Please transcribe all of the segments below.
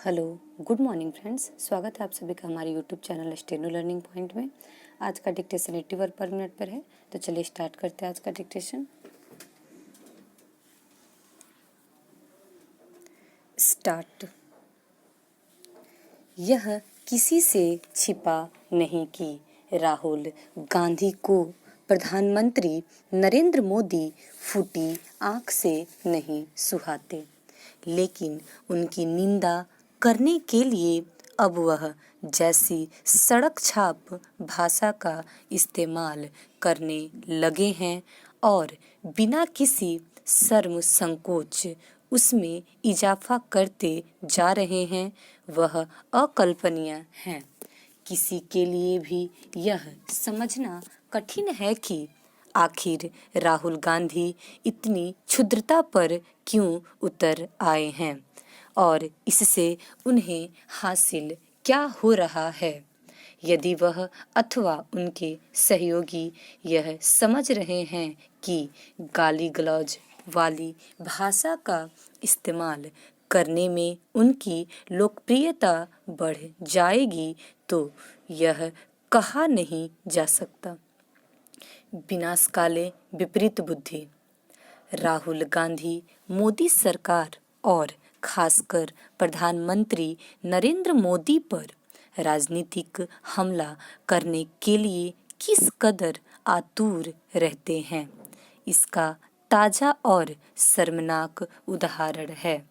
Hello, good morning friends. स्वागत है आप सभी का हमारे YouTube channel steno learning point में। आज का डिक्टेशन 80 वर्ड पर मिनट पर है, तो चलिए स्टार्ट करते हैं आज का डिक्टेशन। स्टार्ट। यह किसी से छिपा नहीं कि राहुल गांधी को प्रधानमंत्री नरेंद्र मोदी फूटी आंख से नहीं सुहाते, लेकिन उनकी निंदा करने के लिए अब वह जैसी सड़क छाप भाषा का इस्तेमाल करने लगे हैं और बिना किसी शर्म संकोच उसमें इजाफा करते जा रहे हैं, वह अकल्पनीय है। किसी के लिए भी यह समझना कठिन है कि आखिर राहुल गांधी इतनी क्षुद्रता पर क्यों उतर आए हैं और इससे उन्हें हासिल क्या हो रहा है। यदि वह अथवा उनके सहयोगी यह समझ रहे हैं कि गाली गलौज वाली भाषा का इस्तेमाल करने में उनकी लोकप्रियता बढ़ जाएगी, तो यह कहा नहीं जा सकता। विनाशकाले विपरीत बुद्धि। राहुल गांधी मोदी सरकार और खासकर प्रधानमंत्री नरेंद्र मोदी पर राजनीतिक हमला करने के लिए किस कदर आतुर रहते हैं, इसका ताजा और शर्मनाक उदाहरण है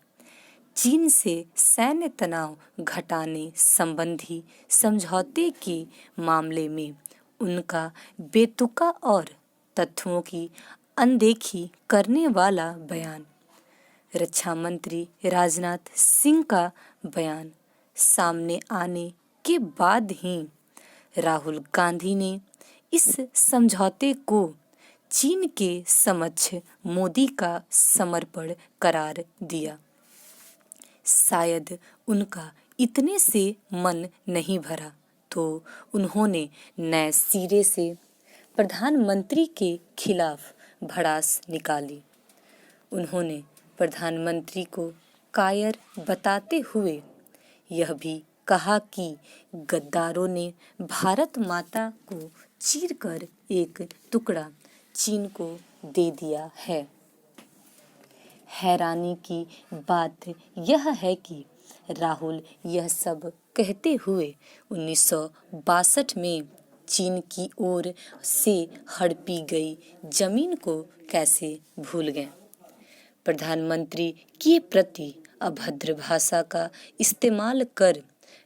चीन से सैन्य तनाव घटाने संबंधी समझौते के मामले में उनका बेतुका और तथ्यों की अनदेखी करने वाला बयान। रक्षा मंत्री राजनाथ सिंह का बयान सामने आने के बाद ही राहुल गांधी ने इस समझौते को चीन के समक्ष मोदी का समर्पण करार दिया। शायद उनका इतने से मन नहीं भरा तो उन्होंने नए सिरे से प्रधानमंत्री के खिलाफ भड़ास निकाली। उन्होंने प्रधानमंत्री को कायर बताते हुए यह भी कहा कि गद्दारों ने भारत माता को चीरकर एक टुकड़ा चीन को दे दिया है। हैरानी की बात यह है कि राहुल यह सब कहते हुए 1962 में चीन की ओर से हड़पी गई जमीन को कैसे भूल गए। प्रधानमंत्री के प्रति अभद्र भाषा का इस्तेमाल कर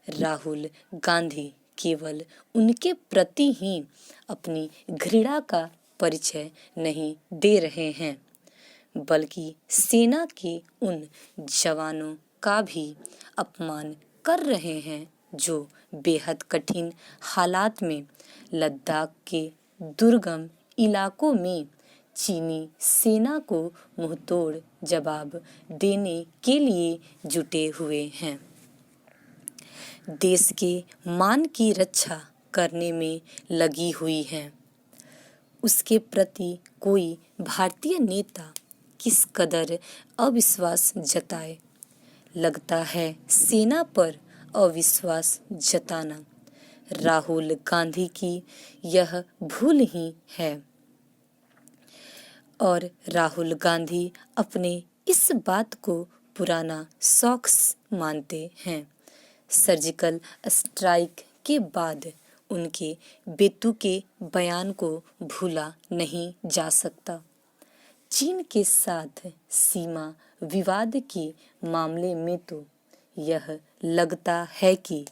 राहुल गांधी केवल उनके प्रति ही अपनी घृणा का परिचय नहीं दे रहे हैं, बल्कि सेना के उन जवानों का भी अपमान कर रहे हैं जो बेहद कठिन हालात में लद्दाख के दुर्गम इलाकों में चीनी सेना को मुंहतोड़ जवाब देने के लिए जुटे हुए हैं। देश के मान की रक्षा करने में लगी हुई हैं। उसके प्रति कोई भारतीय नेता किस कदर अविश्वास जताए। लगता है सेना पर अविश्वास जताना राहुल गांधी की यह भूल ही है और राहुल गांधी अपने इस बात को पुराना शौक मानते हैं। सर्जिकल स्ट्राइक के बाद उनके बेतुके बयान को भूला नहीं जा सकता। चीन के साथ सीमा विवाद के मामले में तो यह लगता है कि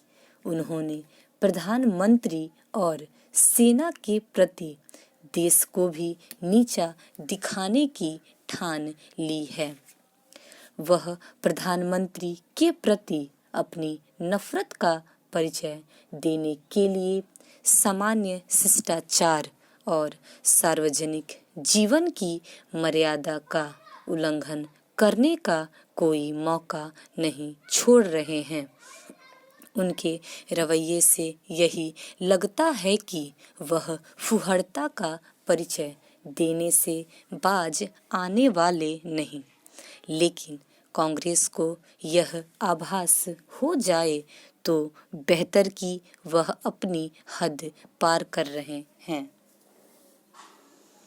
उन्होंने प्रधानमंत्री और सेना के प्रति देश को भी नीचा दिखाने की ठान ली है। वह प्रधानमंत्री के प्रति अपनी नफरत का परिचय देने के लिए सामान्य शिष्टाचार और सार्वजनिक जीवन की मर्यादा का उल्लंघन करने का कोई मौका नहीं छोड़ रहे हैं। उनके रवैये से यही लगता है कि वह फुहड़ता का परिचय देने से बाज आने वाले नहीं, लेकिन कांग्रेस को यह आभास हो जाए तो बेहतर कि वह अपनी हद पार कर रहे हैं।